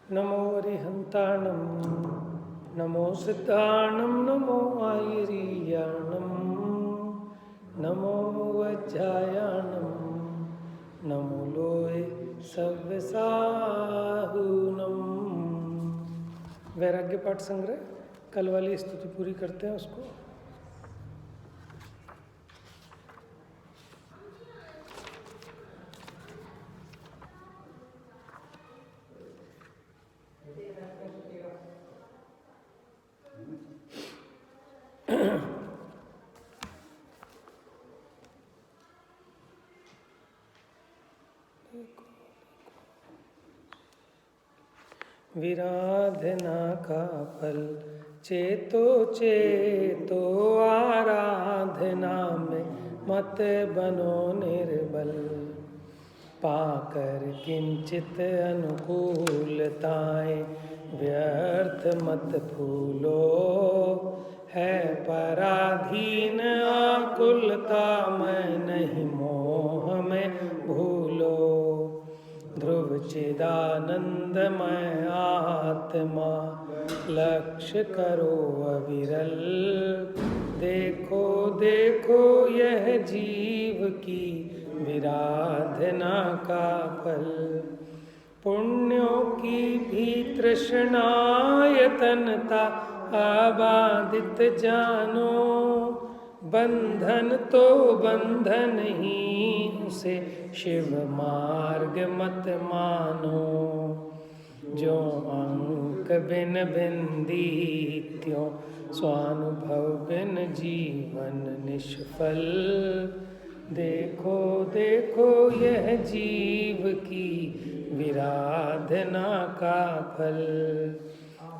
नमो अरिहन्ताणं नमो सिद्धाणं नमो आयरीयाणं नमो वज्रायाणं नमो लोय सव्यसाहूनम। वैराग्य पाठ संग्रह कल वाली स्तुति पूरी करते हैं उसको। विराधना का फल चेतो चेतो आराधना में मत बनो निर्बल। पाकर किंचित अनुकूलताएं व्यर्थ मत फूलो। है पराधीन आकुलता मैं नहीं मोह में भूलो। ध्रुव चिदानंदमय आत्मा लक्ष्य करो अविरल। देखो देखो यह जीव की विराधना का फल। पुण्यों की भी तृष्णायतनता आबादित जानो। बंधन तो बंधन ही उसे शिव मार्ग मत मानो। जो अंक बिन बिंदी त्यों स्वानुभव बिन जीवन निष्फल। देखो देखो यह जीव की विराधना का फल।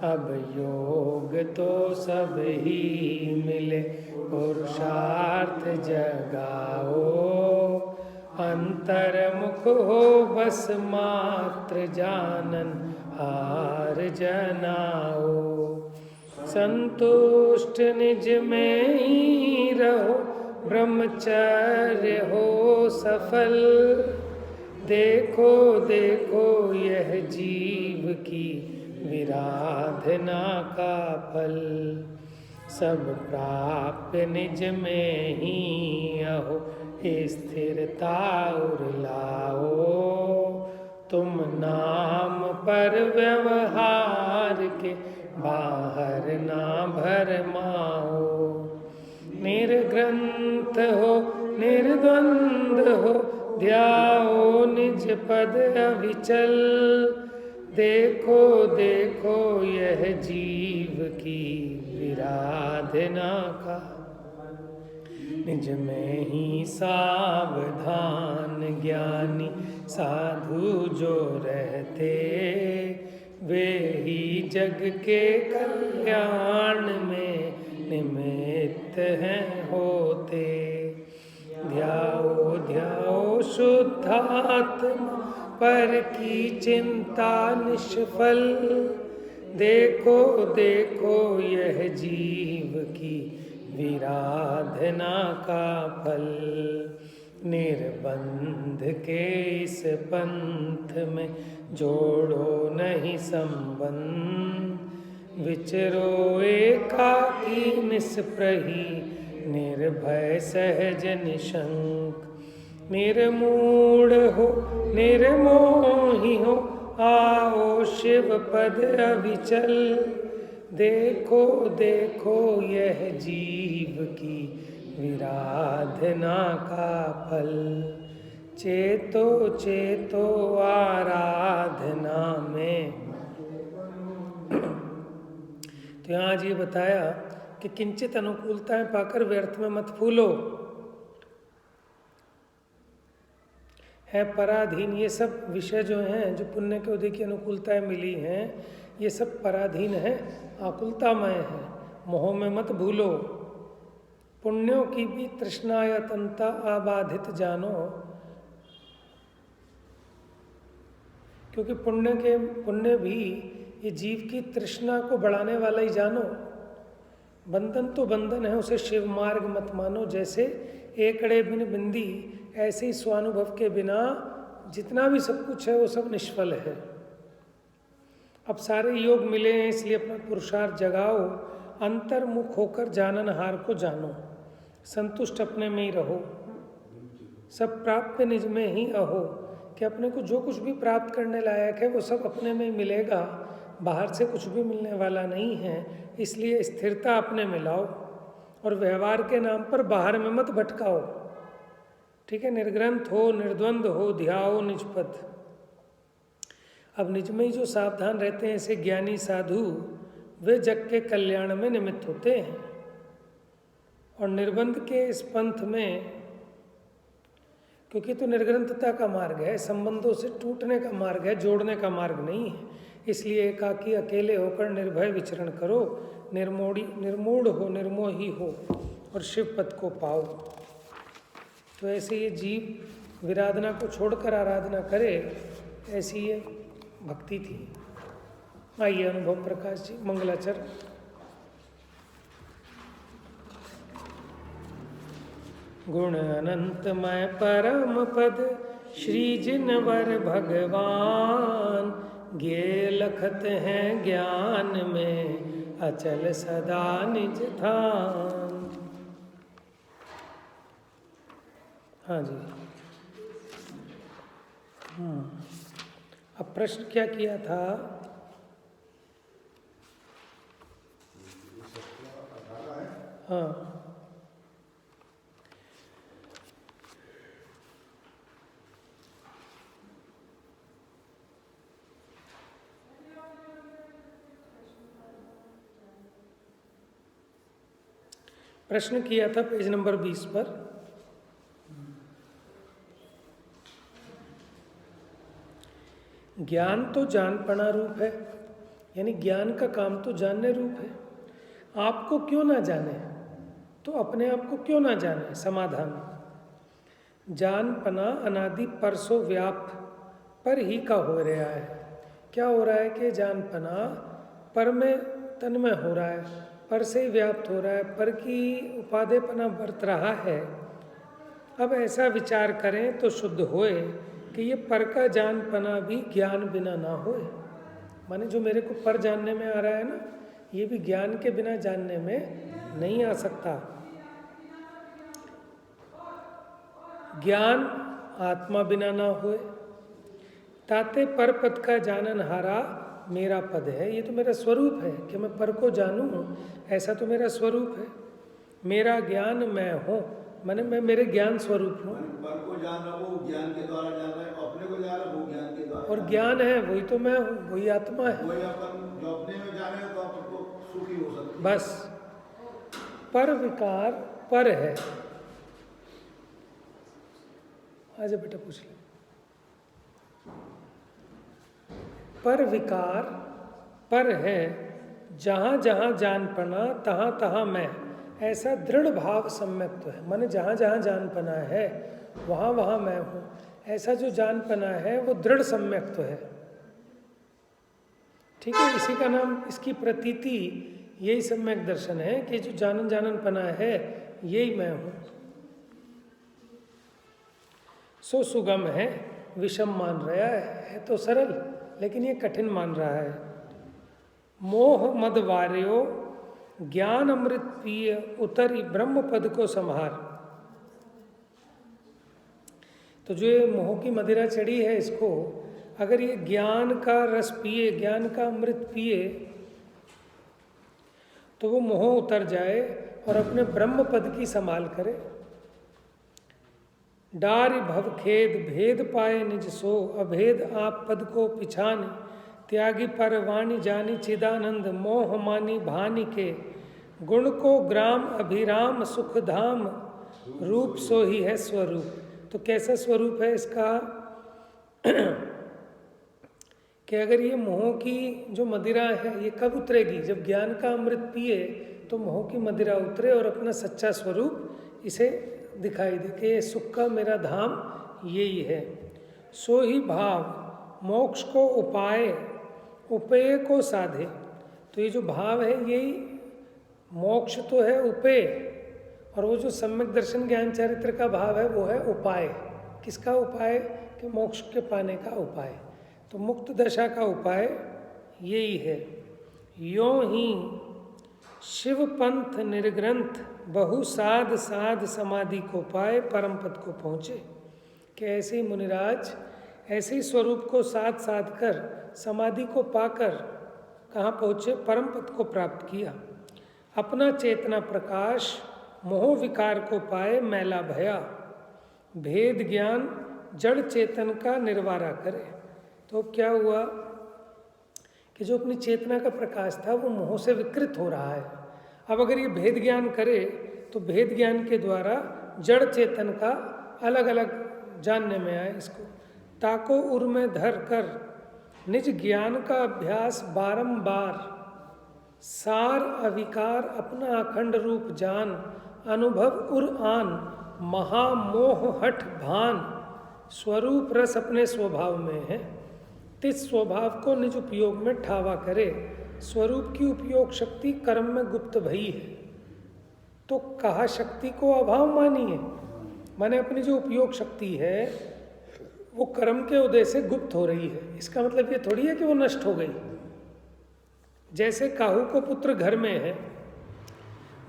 अब योग तो सब ही मिले पुरुषार्थ जगाओ। अंतर्मुख हो बस मात्र जानन हार जनाओ। संतुष्ट निज में ही रहो ब्रह्मचर्य हो सफल। देखो देखो यह जीव की विराधना का फल। सब प्राप्य निज में ही अहो स्थिरता और लाओ। तुम नाम पर व्यवहार के बाहर ना भरमाओ। निर्ग्रंथ हो निर्द्वंद हो ध्याओ निज पद अविचल। देखो देखो यह जीव की विराधना का। निज में ही सावधान ज्ञानी साधु जो रहते। वे ही जग के कल्याण में निमित्त हैं होते। ध्याओ ध्याओ शुद्धात्मा पर की चिंता निष्फल। देखो देखो यह जीव की विराधना का फल। निर्बंध के इस पंथ में जोड़ो नहीं संबंध। विचरो एकाकी निष्प्रही निर्भय सहज निशंक। निर्मूढ़ हो निर्मोही हो आओ शिव पद अविचल। देखो देखो यह जीव की विराधना का फल। चेतो चेतो आराधना में। तो यहाँ आज ये बताया कि किंचित अनुकूलताएं पाकर व्यर्थ में मत फूलो। है पराधीन, ये सब विषय जो हैं जो पुण्य के उदय की अनुकूलताएं मिली हैं ये सब पराधीन है, आकुलतामय है। मोह में मत भूलो। पुण्यों की भी तृष्णा या तंता आबाधित जानो। क्योंकि पुण्य भी ये जीव की तृष्णा को बढ़ाने वाला ही जानो। बंधन तो बंधन है, उसे शिव मार्ग मत मानो। जैसे एकड़े बिन बिंदी ऐसे ही स्वानुभव के बिना जितना भी सब कुछ है वो सब निष्फल है। अब सारे योग मिले हैं, इसलिए अपना पुरुषार्थ जगाओ, अंतर्मुख होकर जाननहार को जानो, संतुष्ट अपने में ही रहो, सब प्राप्त निज में ही अहो, कि अपने को जो कुछ भी प्राप्त करने लायक है वो सब अपने में ही मिलेगा, बाहर से कुछ भी मिलने वाला नहीं है। इसलिए स्थिरता अपने में लाओ और व्यवहार के नाम पर बाहर में मत भटकाओ। ठीक है, निर्ग्रंथ हो, निर्द्वंद हो, ध्याओ निजपद। अब निज में ही जो सावधान रहते हैं ऐसे ज्ञानी साधु, वे जग के कल्याण में निमित्त होते हैं। और निर्बंध के इस पंथ में, क्योंकि तो निर्ग्रंथता का मार्ग है, संबंधों से टूटने का मार्ग है, जोड़ने का मार्ग नहीं है, इसलिए एकाकी अकेले होकर निर्भय विचरण करो, निर्मूढ़ हो, निर्मोही हो और शिव पद को पाओ। तो ऐसे ये जीव विराधना को छोड़कर आराधना करे, ऐसी ये भक्ति थी। आइए अनुभव प्रकाश जी मंगलाचरण। गुण अनंतमय परम पद श्री जिनवर भगवान, गे लखत हैं ज्ञान में अचल सदा निज थान। हाँ जी, अब प्रश्न क्या किया था? हाँ, प्रश्न किया था पेज नंबर 20 पर। ज्ञान तो जानपना रूप है, यानी ज्ञान का काम तो जानने रूप है। आपको क्यों ना जाने, तो अपने आप को क्यों ना जाने? समाधान, जानपना अनादि परसों व्याप्त पर ही का हो रहा है। क्या हो रहा है कि जानपना पर में तन में हो रहा है, पर से ही व्याप्त हो रहा है, पर की उपादेपना बरत रहा है। अब ऐसा विचार करें तो शुद्ध होए कि ये पर का जानपना भी ज्ञान बिना ना होए। माने जो मेरे को पर जानने में आ रहा है ना, ये भी ज्ञान के बिना जानने में नहीं आ सकता। ज्ञान आत्मा बिना ना होए, ताते पर पद का जानन हारा मेरा पद है। ये तो मेरा स्वरूप है कि मैं पर को जानूं, ऐसा तो मेरा स्वरूप है। मेरा ज्ञान मैं हूँ, माने मैं मेरे ज्ञान स्वरूप हूँ। पर को जान रहा वो ज्ञान के द्वारा जान रहा है, अपने को जान रहा वो ज्ञान के द्वारा। और ज्ञान है वही तो मैं हूँ, वही आत्मा है। वही अपन जो अपने में जाने तो अपन को सुखी हो सकते। बस पर विकार पर है। आजा बेटा पूछ ले। पर विकार पर है, जहाँ जहाँ जानपना तहाँ तहाँ मैं, ऐसा दृढ़ भाव सम्यक्त्व है। माने जहाँ जहाँ जानपना है वहाँ वहाँ मैं हूँ, ऐसा जो जानपना है वो दृढ़ सम्यक्त्व है। ठीक है, इसी का नाम, इसकी प्रतीति यही सम्यक दर्शन है कि जो जानन जाननपना है यही मैं हूँ। सो सुगम है, विषम मान रहा है तो सरल, लेकिन ये कठिन मान रहा है। मोह मद वार्यो ज्ञान अमृत पिय उतरी ब्रह्म पद को संहार। तो जो ये मोह की मदिरा चढ़ी है, इसको अगर ये ज्ञान का रस पिए, ज्ञान का अमृत पिए, तो वो मोह उतर जाए और अपने ब्रह्म पद की संभाल करे। डारि भव खेद भेद पाए निज सो, अभेद आप पद को पिछान, त्यागी पर वाणी जानी चिदानंद, मोह मानी भानी के, गुण को ग्राम अभिराम सुख धाम, रूप सो ही है स्वरूप। तो कैसा स्वरूप है इसका? कि अगर ये मोह की जो मदिरा है ये कब उतरेगी? जब ज्ञान का अमृत पिए तो मोह की मदिरा उतरे और अपना सच्चा स्वरूप इसे दिखाई दे कि ये सुख का मेरा धाम यही है। सो ही भाव मोक्ष को उपाय उपेय को साधे। तो ये जो भाव है यही मोक्ष तो है उपेय, और वो जो सम्यक दर्शन ज्ञान चरित्र का भाव है वो है उपाय। किसका उपाय? कि मोक्ष के पाने का उपाय। तो मुक्त दशा का उपाय यही है। यों ही शिव पंथ निर्ग्रंथ बहु साध साध समाधि को पाए परम पद को पहुँचे। कि ऐसे ही मुनिराज ऐसे ही स्वरूप को साध साध कर समाधि को पाकर कहाँ पहुँचे? परम पद को प्राप्त किया। अपना चेतना प्रकाश मोह विकार को पाए मैला भया, भेद ज्ञान जड़ चेतन का निर्वारा करे। तो क्या हुआ कि जो अपनी चेतना का प्रकाश था वो मोह से विकृत हो रहा है। अब अगर ये भेद ज्ञान करे तो भेद ज्ञान के द्वारा जड़ चेतन का अलग अलग जानने में आए। इसको ताको उर में धर कर निज ज्ञान का अभ्यास बारंबार, सार अविकार अपना अखंड रूप जान, अनुभव उर आन महामोह हठ भान, स्वरूप रस अपने स्वभाव में है, तिस स्वभाव को निज उपयोग में ठावा करे, स्वरूप की उपयोग शक्ति कर्म में गुप्त भई है। तो कहा शक्ति को अभाव मानी है, माने अपनी जो उपयोग शक्ति है वो कर्म के उदय से गुप्त हो रही है। इसका मतलब ये थोड़ी है कि वो नष्ट हो गई। जैसे काहू को पुत्र घर में है,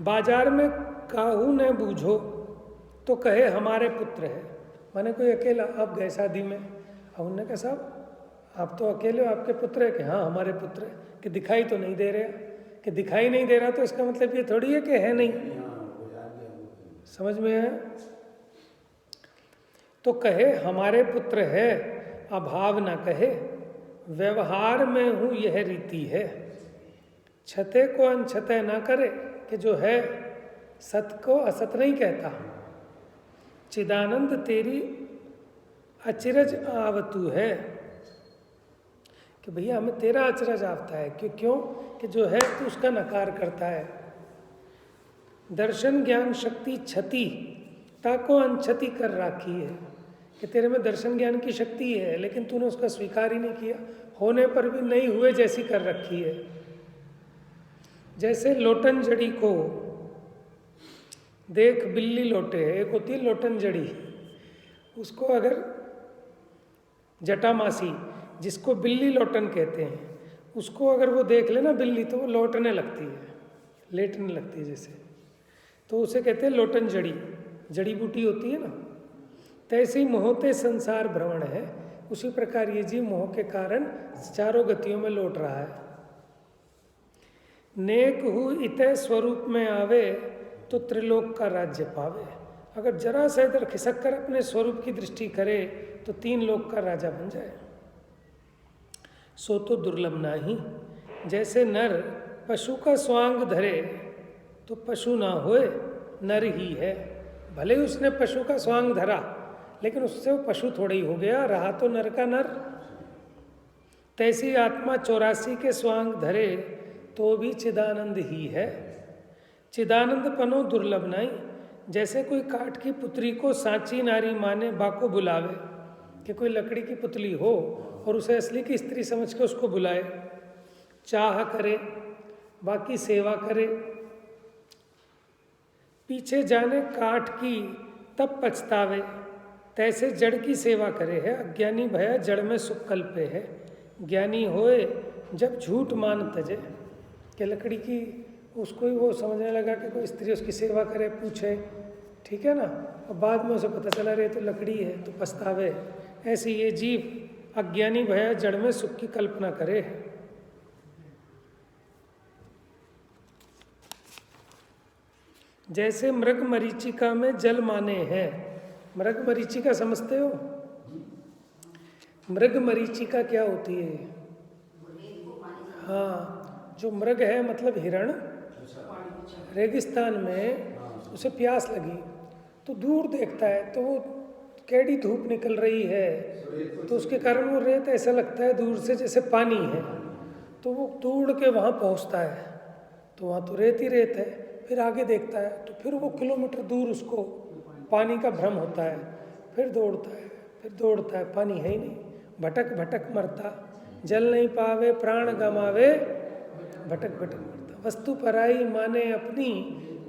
बाजार में काहू न बूझो तो कहे हमारे पुत्र है। माने कोई अकेला, आप गए शादी में, अब उन्होंने कहा साहब आप तो अकेले हो, आपके पुत्र है? कि हाँ हमारे पुत्र है। कि दिखाई तो नहीं दे रहा, कि दिखाई नहीं दे रहा तो इसका मतलब ये थोड़ी है कि है नहीं। समझ में है? तो कहे हमारे पुत्र है, अभाव ना कहे, व्यवहार में हूँ यह रीति है, छते को अनछते ना करे। कि जो है सत को असत नहीं कहता। चिदानंद तेरी अचिरज आवतु है। कि भैया हमें तेरा अचरज आता है। क्यों? कि जो है तो उसका नकार करता है। दर्शन ज्ञान शक्ति क्षति ताको अनक्षति कर राखी है। कि तेरे में दर्शन ज्ञान की शक्ति है लेकिन तूने उसका स्वीकार ही नहीं किया, होने पर भी नहीं हुए जैसी कर रखी है। जैसे लोटन जड़ी को देख बिल्ली लोटे, एक होती है लोटन जड़ी, उसको अगर जटामासी जिसको बिल्ली लोटन कहते हैं, उसको अगर वो देख ले ना बिल्ली तो वो लौटने लगती है, लेटने लगती है जैसे, तो उसे कहते हैं लोटन जड़ी, जड़ी बूटी होती है ना। तैसे ही मोहते संसार भ्रमण है, उसी प्रकार ये जीव मोह के कारण चारों गतियों में लौट रहा है। नेक हु इतः स्वरूप में आवे तो त्रिलोक का राज्य पावे। अगर जरा सा इधर खिसक कर अपने स्वरूप की दृष्टि करे तो 3 लोक का राजा बन जाए। सो तो दुर्लभ नाही, जैसे नर पशु का स्वांग धरे तो पशु ना होए नर ही है। भले ही उसने पशु का स्वांग धरा लेकिन उससे वो पशु थोड़ा ही हो गया, रहा तो नर का नर। तैसी आत्मा 84 के स्वांग धरे तो भी चिदानंद ही है। चिदानंद पनो दुर्लभ नहीं, जैसे कोई काठ की पुतली को सांची नारी माने बाको बुलावे। कि कोई लकड़ी की पुतली हो और उसे असली की स्त्री समझ के उसको बुलाए, चाह करे, बाकी सेवा करे, पीछे जाने काठ की तब पछतावे, तैसे जड़ की सेवा करे है। अज्ञानी भया जड़ में सुख कल्पे है, ज्ञानी होए जब झूठ मान तजे। कि लकड़ी की उसको ही वो समझने लगा कि कोई स्त्री उसकी सेवा करे, पूछे, ठीक है ना, और बाद में उसे पता चला रहे तो लकड़ी है तो पछतावे। ऐसे ये जीव अज्ञानी भया जड़ में सुख की कल्पना करे। जैसे मृग मरीचिका में जल माने हैं। मृग मरीचिका समझते हो? मृग मरीचिका क्या होती है? हाँ, जो मृग है मतलब हिरण, रेगिस्तान में उसे प्यास लगी तो दूर देखता है तो वो कैडी धूप निकल रही है तो उसके कारण वो रेत ऐसा लगता है दूर से जैसे पानी है, तो वो दौड़ के वहाँ पहुँचता है तो वहाँ तो रेत ही रेत है। फिर आगे देखता है तो फिर वो किलोमीटर दूर उसको पानी का भ्रम होता है, फिर दौड़ता है, पानी है ही नहीं, भटक भटक मरता, जल नहीं पावे प्राण गमावे, भटक भटक मरता। वस्तु पराई माने अपनी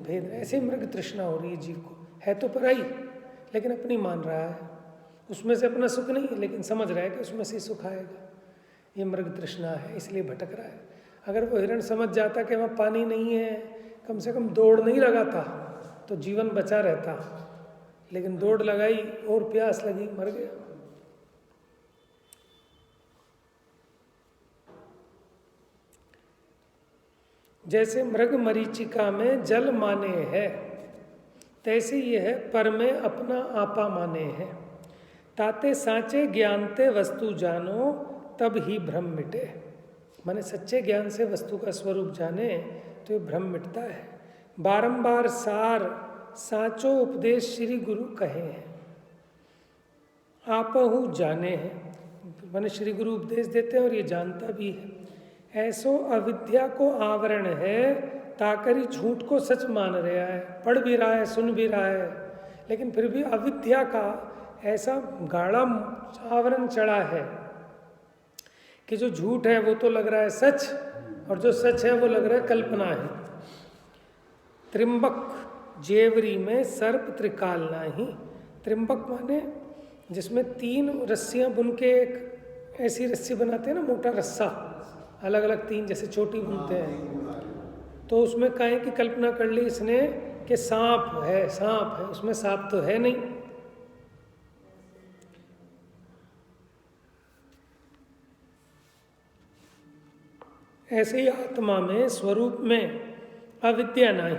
भेद। ऐसे मृग तृष्णा हो रही है जीव को, है तो पराई लेकिन अपनी मान रहा है, उसमें से अपना सुख नहीं है लेकिन समझ रहा है कि उसमें से सुख आएगा। ये मृग तृष्णा है, इसलिए भटक रहा है। अगर वो हिरण समझ जाता कि वहाँ पानी नहीं है, कम से कम दौड़ नहीं लगाता तो जीवन बचा रहता, लेकिन दौड़ लगाई और प्यास लगी, मर गया। जैसे मृग मरीचिका में जल माने है, तैसे ये है पर में अपना आपा माने है। ताते सांचे ज्ञानते वस्तु जानो, तब ही भ्रम मिटे। माने सच्चे ज्ञान से वस्तु का स्वरूप जाने तो ये भ्रम मिटता है। बारंबार सार सांचो उपदेश श्री गुरु कहे हैं, आपहु जाने हैं। माने श्री गुरु उपदेश देते हैं और ये जानता भी है। ऐसो अविद्या को आवरण है, ताकरी झूठ को सच मान रहा है, पढ़ भी रहा है, सुन भी रहा है, लेकिन फिर भी अविद्या का ऐसा गाढ़ा आवरण चढ़ा है कि जो झूठ है वो तो लग रहा है सच, और जो सच है वो लग रहा है कल्पना है। त्रिंबक जेवरी में सर्प त्रिकाल नाही। त्रिंबक माने जिसमें 3 रस्सियां बुन के एक ऐसी रस्सी बनाते हैं ना, मोटा रस्सा, अलग अलग 3 जैसे छोटी बुनते हैं, तो उसमें काहे की कल्पना कर ली इसने कि सांप है, सांप है, उसमें सांप तो है नहीं। ऐसे ही आत्मा में स्वरूप में अविद्या नहीं।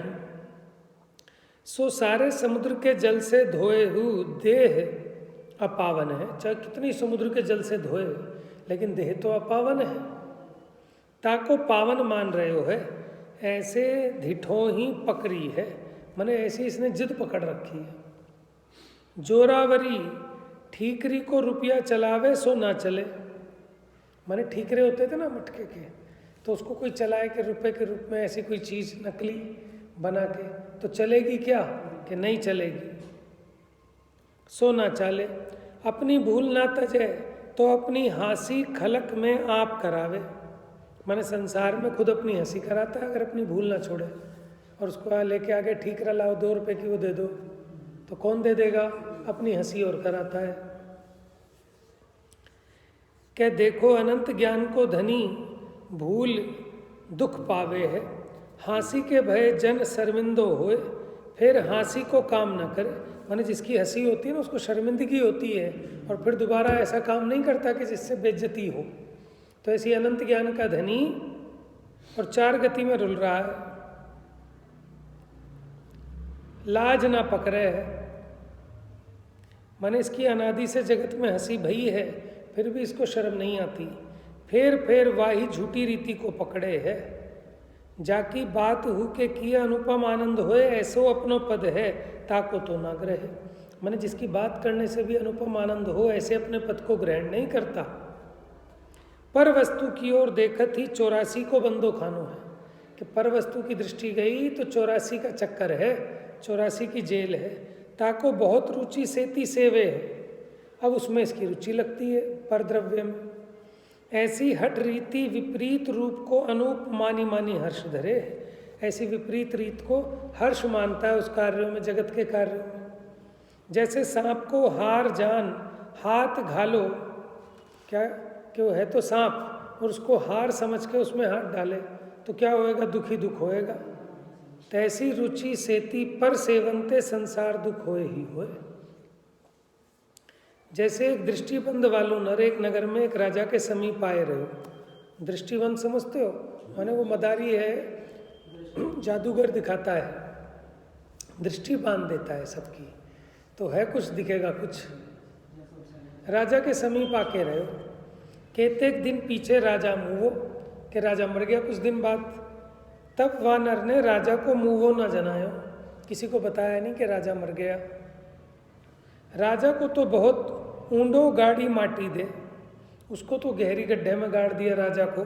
सो सारे समुद्र के जल से धोए हुए देह अपावन है। चाहे कितनी समुद्र के जल से धोए, लेकिन देह तो अपावन है। ताको पावन मान रहे हो है, ऐसे धिठो ही पकड़ी है। माने ऐसी इसने जिद पकड़ रखी है। जोरावरी ठीकरी को रुपया चलावे सो ना चले। माने ठीकरे होते थे ना मटके के, तो उसको कोई चलाए कि रुपए के रूप में ऐसी कोई चीज़ नकली बना के, तो चलेगी क्या कि नहीं चलेगी। सो ना चाले अपनी भूल ना तजे, तो अपनी हंसी खलक में आप करावे। माने संसार में खुद अपनी हंसी कराता है अगर अपनी भूल ना छोड़े, और उसको लेके आगे ठीक लाओ 2 रुपए की वो दे दो, तो कौन दे देगा? अपनी हंसी और कराता है। क्या देखो अनंत ज्ञान को धनी, भूल दुख पावे है। हंसी के भय जन शर्मिंदो होए, फिर हंसी को काम न करे। माने जिसकी हंसी होती है ना उसको शर्मिंदगी होती है, और फिर दोबारा ऐसा काम नहीं करता कि जिससे बेइज्जती हो। तो ऐसी अनंत ज्ञान का धनी और 4 गति में रुल रहा है, लाज ना पकड़े है। माने इसकी अनादि से जगत में हंसी भई है, फिर भी इसको शर्म नहीं आती। फेर वाही झूठी रीति को पकड़े है, जाकी बात हु के किया अनुपम आनंद होए, ऐसो अपनो पद है ताको तो ना ग्रहे। माने जिसकी बात करने से भी अनुपम आनंद हो, ऐसे अपने पद को ग्रहण नहीं करता। पर वस्तु की ओर देखत ही 84 को बंदो खानो है, कि पर वस्तु की दृष्टि गई तो 84 का चक्कर है, 84 की जेल है। ताको बहुत रुचि सेती सेवे है, अब उसमें इसकी रुचि लगती है पर द्रव्य में। ऐसी हट रीति विपरीत रूप को अनूप मानी मानी हर्ष धरे। ऐसी विपरीत रीत को हर्ष मानता है उस कार्यों में, जगत के कार्यों में। जैसे सांप को हार जान हाथ घालो, क्या कि वो है तो सांप और उसको हार समझ के उसमें हाथ डाले तो क्या होएगा? दुखी दुख होएगा। तैसी रुचि सेती पर सेवंते संसार दुख होए ही होए। जैसे एक दृष्टिबंध वालों नर एक नगर में एक राजा के समीप आए रहे। दृष्टिबंध समझते हो? माने वो मदारी है, जादूगर दिखाता है, दृष्टि बांध देता है सबकी, तो है कुछ दिखेगा कुछ। राजा के समीप आके रहे, केतेक दिन पीछे राजा मुँहो, कि राजा मर गया कुछ दिन बाद। तब वह नर ने राजा को मुँहो न जनायो, किसी को बताया नहीं कि राजा मर गया। राजा को तो बहुत ऊंडो गाड़ी माटी दे, उसको तो गहरी गड्ढे में गाड़ दिया राजा को।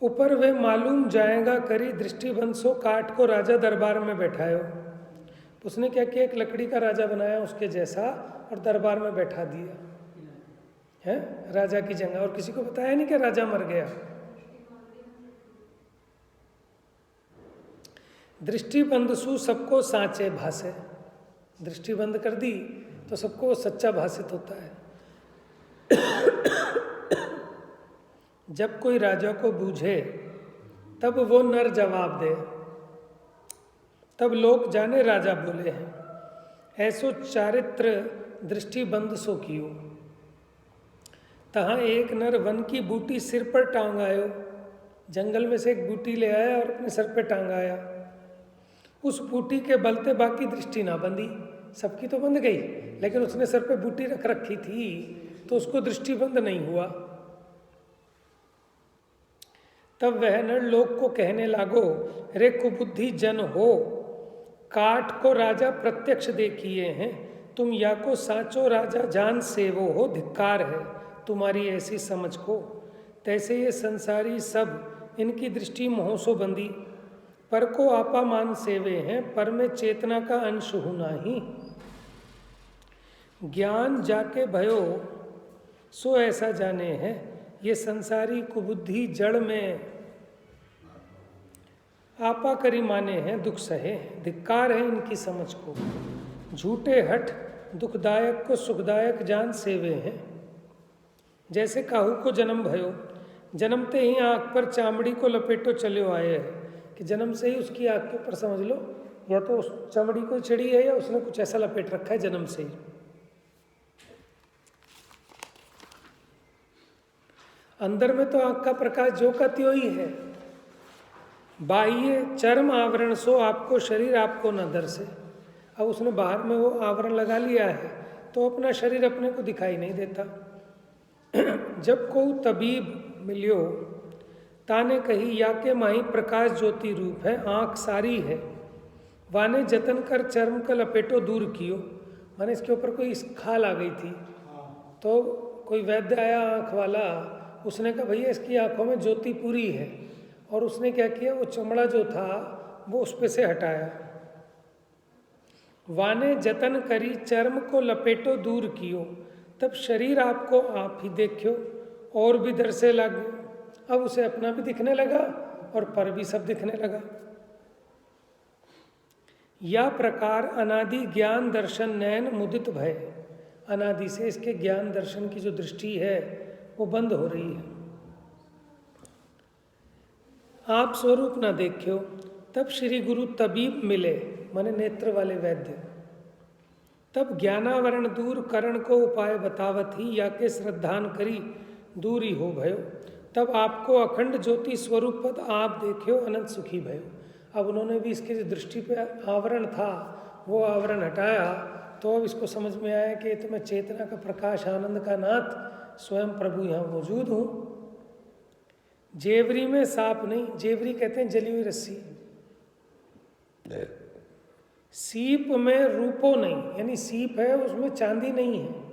ऊपर वे मालूम जाएगा करी दृष्टिबंध सो काट को राजा दरबार में बैठायो। तो उसने क्या किया, एक लकड़ी का राजा बनाया उसके जैसा और दरबार में बैठा दिया है राजा की जगह, और किसी को बताया नहीं कि राजा मर गया। दृष्टिबंध सु सबको साँचे भासे, दृष्टि बंद कर दी तो सबको सच्चा भाषित होता है। जब कोई राजा को बूझे तब वो नर जवाब दे, तब लोग जाने राजा बोले हैं। ऐसो चारित्र दृष्टिबंद सो कियो, तहाँ एक नर वन की बूटी सिर पर टांग आयो। जंगल में से एक बूटी ले आया और अपने सर पे टांग आया। उस बूटी के बलते बाकी दृष्टि ना बंधी, सबकी तो बंध गई, लेकिन उसने सर पे बूटी रख रखी थी तो उसको दृष्टिबंद नहीं हुआ। तब वह नर लोग को कहने लागो, रे कुबुद्धि जन हो, काठ को राजा प्रत्यक्ष देखिए हैं, तुम या को साचो राजा जान सेवो हो, धिक्कार है तुम्हारी ऐसी समझ को। तैसे ये संसारी सब इनकी दृष्टि मोहसो बंदी, पर को आपा मान सेवे हैं, पर में चेतना का अंश होना ही। ज्ञान जाके भयो सो ऐसा जाने हैं, ये संसारी कुबुद्धि जड़ में आपा करी माने हैं, दुख सहे, धिक्कार है इनकी समझ को। झूठे हठ दुखदायक को सुखदायक जान सेवे हैं। जैसे काहू को जन्म भयो, जन्मते ही आँख पर चामड़ी को लपेटो चलो आए है, कि जन्म से ही उसकी आँख के ऊपर समझ लो या तो उस चमड़ी कोई चढ़ी है या उसने कुछ ऐसा लपेट रखा है जन्म से ही। अंदर में तो आँख का प्रकाश जो का त्यों ही है। बाह्य चर्म आवरण सो आपको शरीर आपको न दर्शे। अब उसने बाहर में वो आवरण लगा लिया है तो अपना शरीर अपने को दिखाई नहीं देता। जब को तबीब मिलियो ताने कही, या के माही प्रकाश ज्योति रूप है, आँख सारी है, वाने जतन कर चर्म का लपेटो दूर कियो। माने इसके ऊपर कोई खाल आ गई थी तो कोई वैद्य आया आँख वाला, उसने कहा भैया इसकी आँखों में ज्योति पूरी है, और उसने क्या किया, वो चमड़ा जो था वो उस पे से हटाया। वाने जतन करी चर्म को लपेटो दूर कियो, तब शरीर आपको आप ही देखियो और भी दर से लग। अब उसे अपना भी दिखने लगा और पर भी सब दिखने लगा। या प्रकार अनादि ज्ञान दर्शन नयन मुदित भय, अनादि से इसके ज्ञान दर्शन की जो दृष्टि है वो बंद हो रही है। आप स्वरूप ना देखियो, तब श्री गुरु तबीब मिले, माने नेत्र वाले वैद्य। तब ज्ञानावरण दूर करण को उपाय बतावत ही, या के श्रद्धान करी दूरी हो भयो। तब आपको अखंड ज्योति स्वरूप पद आप देखियो, अनंत सुखी भयो। अब उन्होंने भी इसके जो दृष्टि पे आवरण था वो आवरण हटाया, तो अब इसको समझ में आया कि तो मैं चेतना का प्रकाश, आनंद का नाथ स्वयं प्रभु यहाँ मौजूद हूँ। जेवरी में सांप नहीं, जेवरी कहते हैं जली हुई रस्सी। सीप में रूपो नहीं, यानी सीप है उसमें चांदी नहीं है।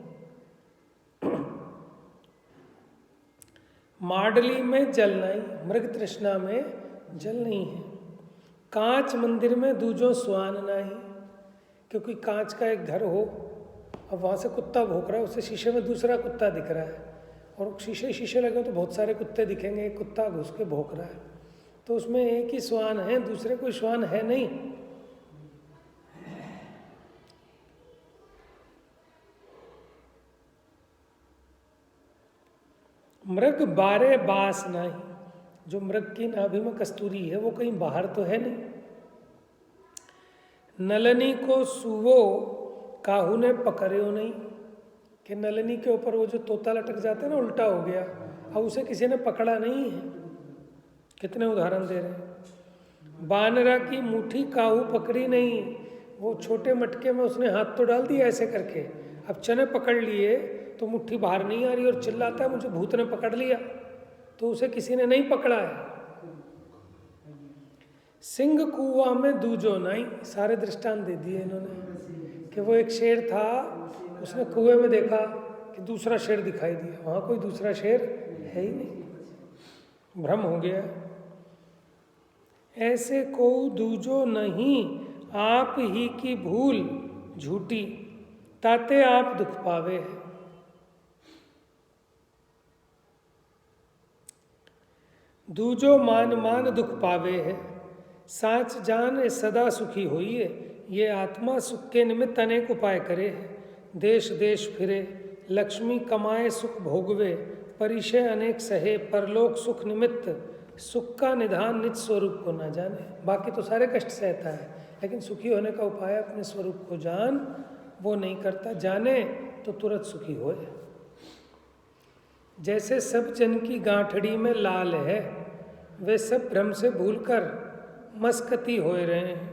माडली में जल नहीं, मृग तृष्णा में जल नहीं है। कांच मंदिर में दूजो स्वान नहीं, क्योंकि कांच का एक घर हो, अब वहाँ से कुत्ता भौंक रहा है, उससे शीशे में दूसरा कुत्ता दिख रहा है, और शीशे लगे तो बहुत सारे कुत्ते दिखेंगे, एक कुत्ता घुस के भौंक रहा है, तो उसमें एक ही श्वान है, दूसरे कोई श्वान है नहीं। मृग बारे बास नहीं, जो मृग की नाभि में कस्तूरी है वो कहीं बाहर तो है नहीं। नलनी को सुवो काहू ने पकड़ियो नहीं, कि नलनी के ऊपर वो जो तोता लटक जाता है ना, उल्टा हो गया, अब उसे किसी ने पकड़ा नहीं है। कितने उदाहरण दे रहे हैं। बानरा की मुट्ठी काहू पकड़ी नहीं, वो छोटे मटके में उसने हाथ तो डाल दिया ऐसे करके, अब चने पकड़ लिए तो मुट्ठी बाहर नहीं आ रही और चिल्लाता है मुझे भूत ने पकड़ लिया, तो उसे किसी ने नहीं पकड़ा है। सिंह कुआ में दूजो नहीं, सारे दृष्टांत दे दिए इन्होंने कि वो एक शेर था, उसने कुएं में देखा कि दूसरा शेर दिखाई दिया, वहाँ कोई दूसरा शेर है ही नहीं, भ्रम हो गया। ऐसे को दूजो नहीं, आप ही की भूल झूठी, ताते आप दुख पावे। दूजो मान मान दुख पावे है, साच जान सदा सुखी होइए। ये आत्मा सुख के निमित्त अनेक उपाय करे है। देश देश फिरे, लक्ष्मी कमाए सुख भोगवे, परिचय अनेक सहे, परलोक सुख निमित्त सुख का निधान निज स्वरूप को ना जाने। बाकी तो सारे कष्ट सहता है, लेकिन सुखी होने का उपाय अपने स्वरूप को जान, वो नहीं करता। जाने तो तुरंत सुखी होए। जैसे सब जन की गांठड़ी में लाल है, वे सब भ्रम से भूलकर मस्कती होए रहे हैं।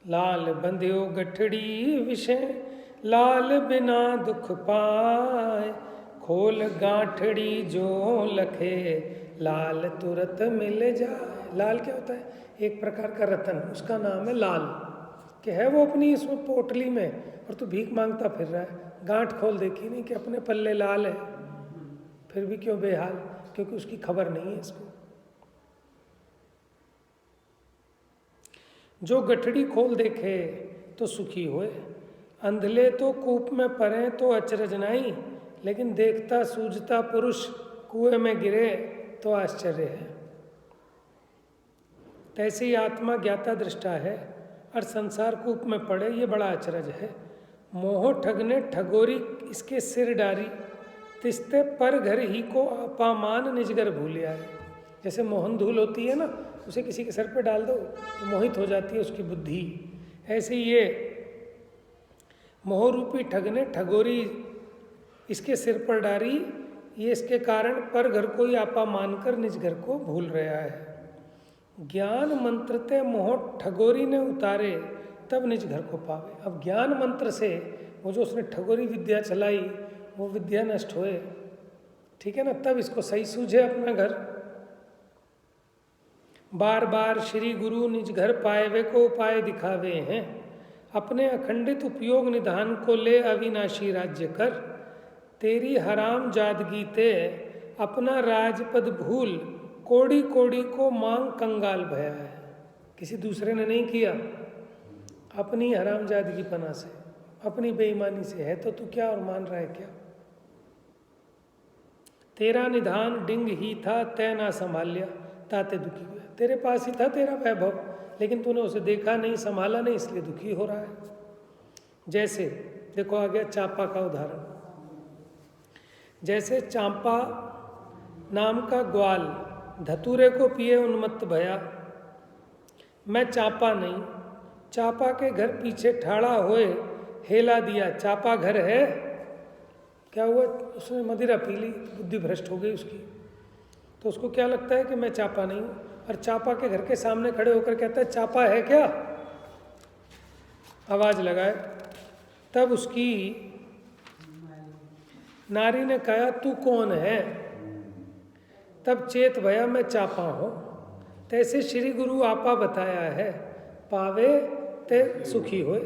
लाल बंध्यो गठड़ी विषय, लाल बिना दुख पाए, खोल गांठड़ी जो लखे, लाल तुरंत मिल जाए। लाल क्या होता है? एक प्रकार का रतन, उसका नाम है लाल। कि है वो अपनी इसमें पोटली में, और तू भीख मांगता फिर रहा है। गांठ खोल देखी नहीं कि अपने पल्ले लाल है, फिर भी क्यों बेहाल? क्योंकि उसकी खबर नहीं है इसको। जो गठड़ी खोल देखे तो सुखी होए, अंधले तो कूप में पड़े तो अचरज नहीं, लेकिन देखता सूझता पुरुष कुएं में गिरे तो आश्चर्य है। तैसे ही आत्मा ज्ञाता दृष्टा है और संसार कूप में पड़े, ये बड़ा अचरज है। मोह ठगने ठगोरी इसके सिर डारी, तिस्ते पर घर ही को अपामान निजगर भूलिया है। जैसे मोहन धूल होती है ना, उसे किसी के सर पे डाल दो तो मोहित हो जाती है उसकी बुद्धि। ऐसे ये मोह रूपी ठगने ठगोरी इसके सिर पर डारी, ये इसके कारण पर घर को ही आपा मानकर निज घर को भूल रहा है। ज्ञान मंत्र ते मोह ठगोरी ने उतारे, तब निज घर को पावे। अब ज्ञान मंत्र से वो जो उसने ठगोरी विद्या चलाई, वो विद्या नष्ट होए, ठीक है ना, तब इसको सही सूझे अपना घर। बार बार श्री गुरु निज घर पाए, वे को उपाय दिखावे हैं, अपने अखंडित उपयोग निधान को ले अविनाशी राज्य कर। तेरी हराम जादगी ते अपना राजपद भूल, कोड़ी कोड़ी को मांग कंगाल भया है। किसी दूसरे ने नहीं किया, अपनी हराम जादगी पना से, अपनी बेईमानी से है तो तू क्या और मान रहा है क्या? तेरा निधान डिंग ही था तय ना संभालिया, ताते दुखी हुआ। तेरे पास ही था तेरा वैभव, लेकिन तूने उसे देखा नहीं, संभाला नहीं, इसलिए दुखी हो रहा है। जैसे देखो आ गया चांपा का उदाहरण। जैसे चांपा नाम का ग्वाल धतूरे को पिए उन्मत्त भया, मैं चांपा नहीं, चांपा के घर पीछे ठाड़ा होए हेला दिया। चांपा घर है, क्या हुआ? उसने मदिरा पी ली, बुद्धि भ्रष्ट हो गई उसकी। तो उसको क्या लगता है कि मैं चांपा नहीं हूँ, और चांपा के घर के सामने खड़े होकर कहता है चांपा है क्या, आवाज लगाए। तब उसकी नारी ने कहा तू कौन है? तब चेत भया मैं चांपा हूँ। तैसे श्री गुरु आपा बताया है, पावे ते सुखी होए।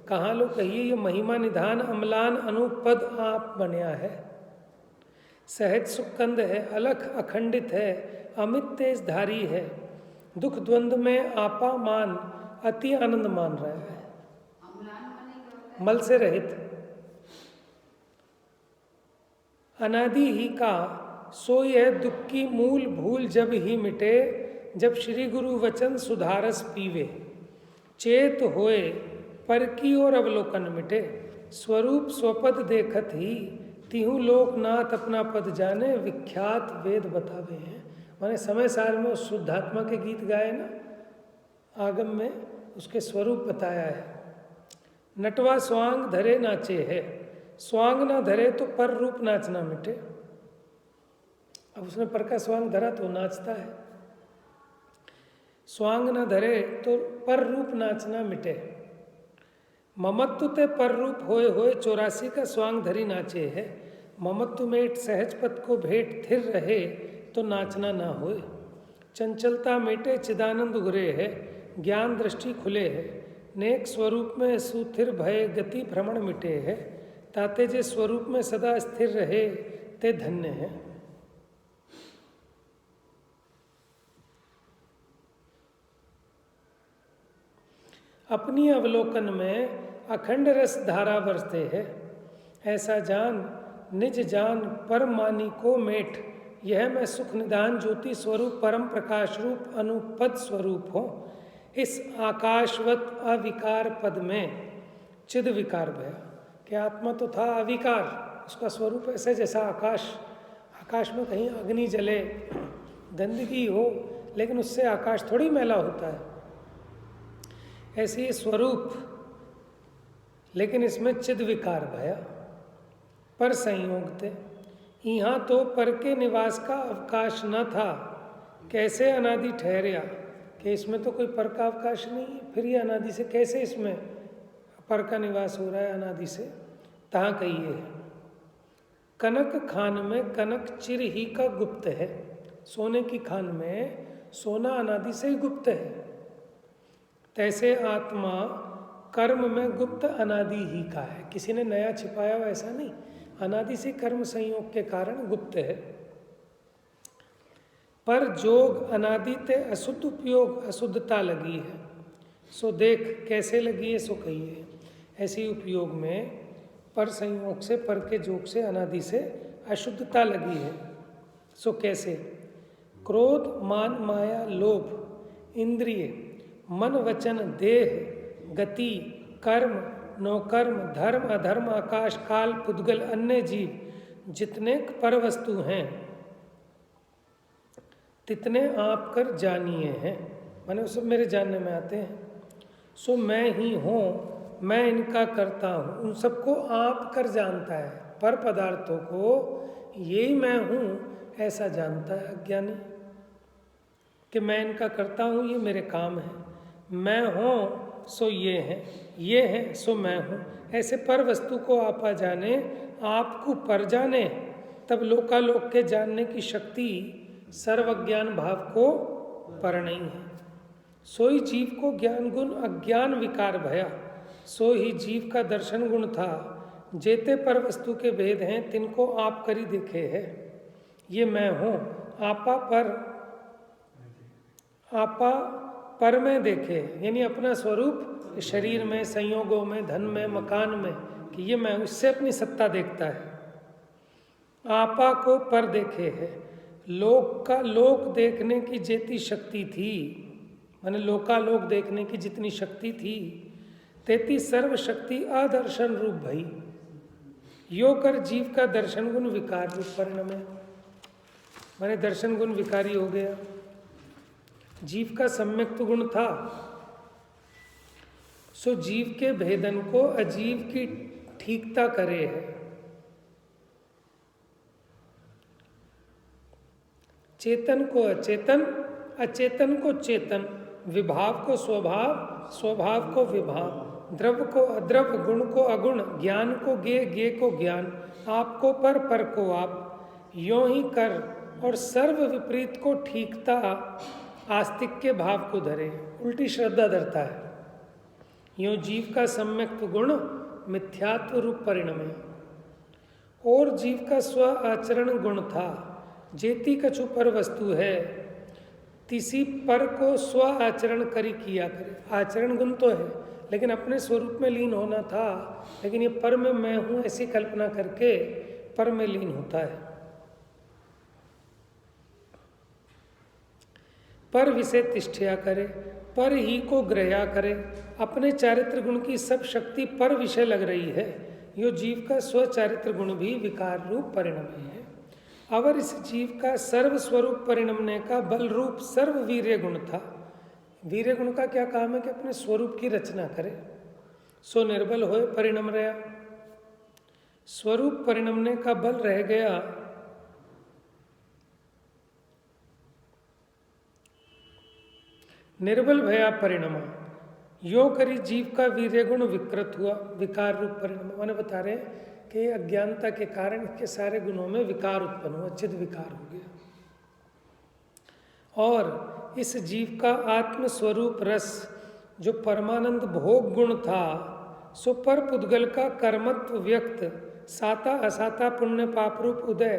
कहाँ लो कहिए ये महिमा निधान अमलान अनुपद आप बनया है। सहज सुखंद है, अलख अखंडित है, अमित तेज धारी है, दुख द्वंद्व में आपा मान अति आनंद मान रहा है। मल से रहित, अनादि ही का सो यह दुख की मूल भूल जब ही मिटे, जब श्री गुरु वचन सुधारस पीवे। चेत होए पर की और अवलोकन मिटे, स्वरूप स्वपद देखत ही तिहु लोकनाथ अपना पद जाने, विख्यात वेद बतावे हैं। माने समय सार में उस शुद्धात्मा के गीत गाए ना, आगम में उसके स्वरूप बताया है। नटवा स्वांग धरे नाचे है, स्वांग ना धरे तो पर रूप नाचना मिटे। अब उसने पर का स्वांग धरा तो नाचता है, स्वांग ना धरे तो पर रूप नाचना मिटे। ममत्व ते पर रूप होए होए 84 का स्वांग धरी नाचे है। ममत्व में सहज पद को भेंट थिर रहे तो नाचना ना होए। चंचलता मेटे चिदानंद उगरे है, ज्ञान दृष्टि खुले है, नेक स्वरूप में सुथिर भय गति भ्रमण मिटे है। ताते जे स्वरूप में सदा स्थिर रहे ते धन्य है। अपनी अवलोकन में अखंड रस धारा बरसते है। ऐसा जान निज जान परम मानी को मेट, यह मैं सुख निदान ज्योति स्वरूप परम प्रकाश रूप अनुपद स्वरूप हो। इस आकाशवत अविकार पद में चिद विकार भया। कि आत्मा तो था अविकार, उसका स्वरूप ऐसे जैसा आकाश, आकाश में कहीं अग्नि जले, गंदगी हो, लेकिन उससे आकाश थोड़ी मैला होता है, ऐसे ही स्वरूप, लेकिन इसमें चिद विकार भया पर संयोग थे। यहाँ तो पर के निवास का अवकाश न था, कैसे अनादि ठहरिया, कि इसमें तो कोई पर का अवकाश नहीं है, फिर ये अनादि से कैसे इसमें पर का निवास हो रहा है अनादि से। तहाँ कहिए है कनक खान में कनक चिर ही का गुप्त है, सोने की खान में सोना अनादि से ही गुप्त है, तैसे आत्मा कर्म में गुप्त अनादि ही का है, किसी ने नया छिपाया हुआ ऐसा नहीं, अनादि से कर्म संयोग के कारण गुप्त है। पर जोग अनादि ते अशुद्ध उपयोग अशुद्धता लगी है, सो देख कैसे लगी है, सो कहिए। ऐसी उपयोग में पर संयोग से, पर के जोग से, अनादि से अशुद्धता लगी है, सो कैसे। क्रोध मान माया लोभ इंद्रिय मन वचन देह गति कर्म नौकर्म धर्म अधर्म आकाश काल पुद्गल अन्य जीव जितने पर वस्तु हैं तितने आप कर जानिए हैं, माने वो सब मेरे जानने में आते हैं। सो मैं ही हूँ, मैं इनका करता हूँ, उन सबको आप कर जानता है, पर पदार्थों को यही मैं हूँ ऐसा जानता है अज्ञानी, कि मैं इनका करता हूँ, ये मेरे काम है, मैं हूँ सो ये है सो मैं हूँ, ऐसे पर वस्तु को आपा जाने, आपको पर जाने, तब लोकालोक के जानने की शक्ति सर्वज्ञान भाव को पर नहीं है। सोई जीव को ज्ञान गुण अज्ञान विकार भया, सो ही जीव का दर्शन गुण था, जेते पर वस्तु के भेद हैं तिनको आप करी देखे है। ये मैं हूँ आपा पर में देखे, यानी अपना स्वरूप शरीर में, संयोगों में, धन में, मकान में, कि ये मैं, इससे अपनी सत्ता देखता है। आपा को पर देखे है, लोक का लोक देखने की जेती शक्ति थी, माने लोकालोक देखने की जितनी शक्ति थी, तेती सर्व शक्ति अदर्शन रूप भई, यो कर जीव का दर्शन गुण विकार रूप परिणमे, माने दर्शन गुण विकारी हो गया। जीव का सम्यक तो गुण था, सो जीव के भेदन को अजीव की ठीकता करे है। चेतन को अचेतन, अचेतन को चेतन, विभाव को स्वभाव, स्वभाव को विभाव, द्रव्य को अद्रव्य, गुण को अगुण, ज्ञान को ज्ञ को ज्ञान, आप को पर को आप, यों ही कर और सर्व विपरीत को ठीकता आस्तिक के भाव को धरे, उल्टी श्रद्धा धरता है। यों जीव का सम्यक गुण मिथ्यात्व रूप परिणमे, और जीव का स्व आचरण गुण था, जेती कछु पर वस्तु है, तिसी पर को स्व आचरण करी किया करे। आचरण गुण तो है, लेकिन अपने स्वरूप में लीन होना था, लेकिन ये पर में मैं हूँ ऐसी कल्पना करके पर में लीन होता है। पर विषय तिष्ठया करे, पर ही को ग्रह्या करे, अपने चारित्र गुण की सब शक्ति पर विषय लग रही है, यो जीव का स्व चारित्र गुण भी विकार रूप परिणम है। अवर इस जीव का सर्व स्वरूप परिणमने का बल रूप सर्व वीर्य गुण था। वीर्य गुण का क्या काम है कि अपने स्वरूप की रचना करे, सो निर्बल होए परिणम रहा, स्वरूप परिणमने का बल रह गया, निर्बल भया परिणम, यो करी जीव का वीर्य गुण विकृत हुआ, विकार रूप परिणम। मैंने बता रहे कि अज्ञानता के कारण इसके सारे गुणों में विकार उत्पन्न हुआ, चिद विकार हो गया। और इस जीव का आत्म स्वरूप रस जो परमानंद भोग गुण था, सो पर पुद्गल का कर्मत्व व्यक्त, साता असाता पुण्य पाप रूप उदय,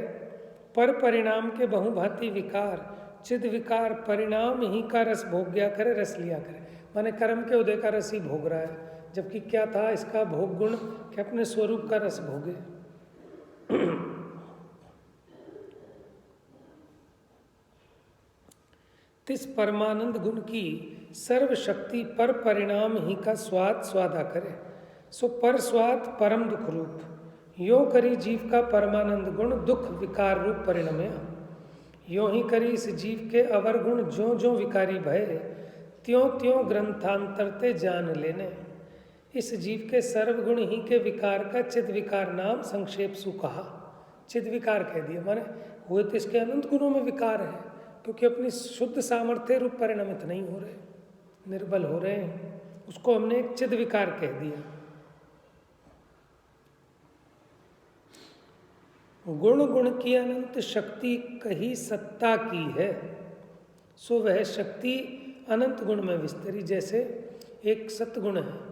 पर परिणाम के बहुभांति विकार, चिद विकार परिणाम ही का रस भोग गया करे, रस लिया करे, माने कर्म के उदय का रस ही भोग रहा है, जबकि क्या था इसका भोग गुण कि अपने स्वरूप का रस भोगे। तिस परमानंद गुण की सर्व शक्ति पर परिणाम ही का स्वाद स्वादा करे, सो पर स्वाद परम दुख रूप, यो करी जीव का परमानंद गुण दुख विकार रूप परिणमया। यो ही करी इस जीव के अवर गुण ज्यो ज्यो विकारी भय, त्यों त्यों ग्रंथांतर ते जान लेने। इस जीव के सर्वगुण ही के विकार का चिद विकार नाम संक्षेप सु कहा। चिद विकार कह दिया, माने हुए तो इसके अनंत गुणों में विकार है, क्योंकि अपनी शुद्ध सामर्थ्य रूप परिणमित नहीं हो रहे, निर्बल हो रहे हैं, उसको हमने एक चिद विकार कह दिया। गुण गुण की अनंत शक्ति कही सत्ता की है, सो वह शक्ति अनंत गुण में विस्तरी। जैसे एक सत्गुण है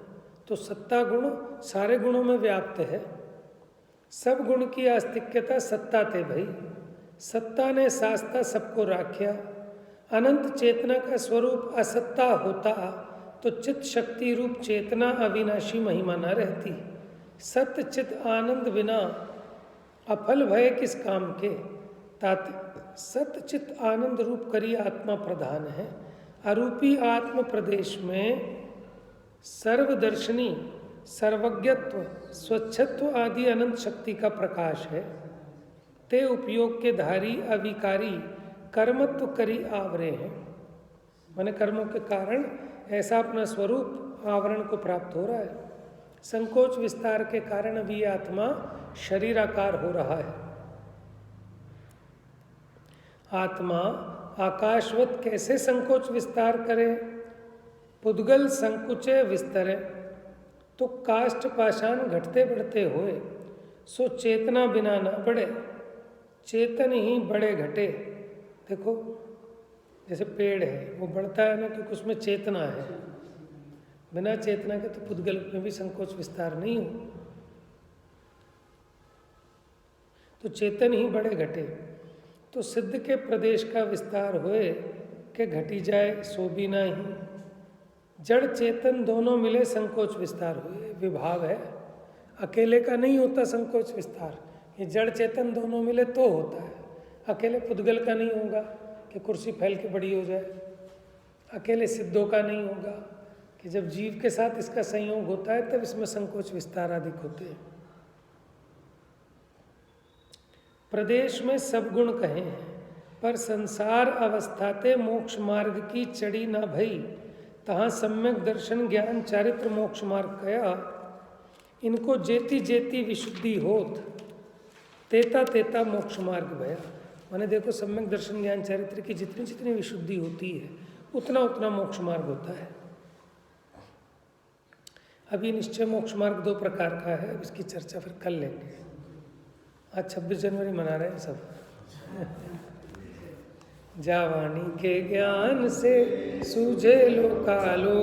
तो सत्ता गुण सारे गुणों में व्याप्त है। सब गुण की आस्तिक्यता सत्ता ते भई, सत्ता ने शास्ता सबको राख्या। अनंत चेतना का स्वरूप असत्ता होता तो चित शक्ति रूप चेतना अविनाशी महिमा न रहती। सत्य चित आनंद बिना अफल भय किस काम के, तात सत्य चित आनंद रूप करी आत्मा प्रधान है। अरूपी आत्म प्रदेश में सर्वदर्शनी सर्वज्ञत्व स्वच्छत्व आदि अनंत शक्ति का प्रकाश है। ते उपयोग के धारी अविकारी कर्मत्व करी आवरे हैं, माने कर्मों के कारण ऐसा अपना स्वरूप आवरण को प्राप्त हो रहा है। संकोच विस्तार के कारण अभी ये आत्मा शरीराकार हो रहा है। आत्मा आकाशवत कैसे संकोच विस्तार करे, पुद्गल संकुचे विस्तरे, तो काष्ठ पाषाण घटते बढ़ते होए, सो चेतना बिना न बढ़े, चेतन ही बड़े घटे। देखो जैसे पेड़ है वो बढ़ता है ना, क्योंकि उसमें चेतना है, बिना चेतना के तो पुद्गल में भी संकोच विस्तार नहीं हो, तो चेतन ही बड़े घटे। तो सिद्ध के प्रदेश का विस्तार होए के घटी जाए सो भी नहीं। जड़ चेतन दोनों मिले संकोच विस्तार हुए, विभाव है, अकेले का नहीं होता संकोच विस्तार, ये जड़ चेतन दोनों मिले तो होता है। अकेले पुद्गल का नहीं होगा कि कुर्सी फैल के बड़ी हो जाए, अकेले सिद्धों का नहीं होगा कि जब जीव के साथ इसका संयोग होता है तब इसमें संकोच विस्तार अधिक होते हैं। प्रदेश में सब गुण कहे हैं, पर संसार अवस्थाते मोक्ष मार्ग की चढ़ी न भई, तहाँ सम्यक दर्शन ज्ञान चारित्र मोक्ष मार्ग कया। इनको जेती जेती विशुद्धि होत, तेता तेता मोक्ष मार्ग भया। माने देखो सम्यक दर्शन ज्ञान चारित्र की जितनी जितनी विशुद्धि होती है उतना उतना मोक्ष मार्ग होता है। अभी निश्चय मोक्ष मार्ग 2 प्रकार का है, अब इसकी चर्चा फिर कर लेंगे। आज 26 जनवरी मना रहे हैं सब। जावानी के ज्ञान से सूझे लो कालो,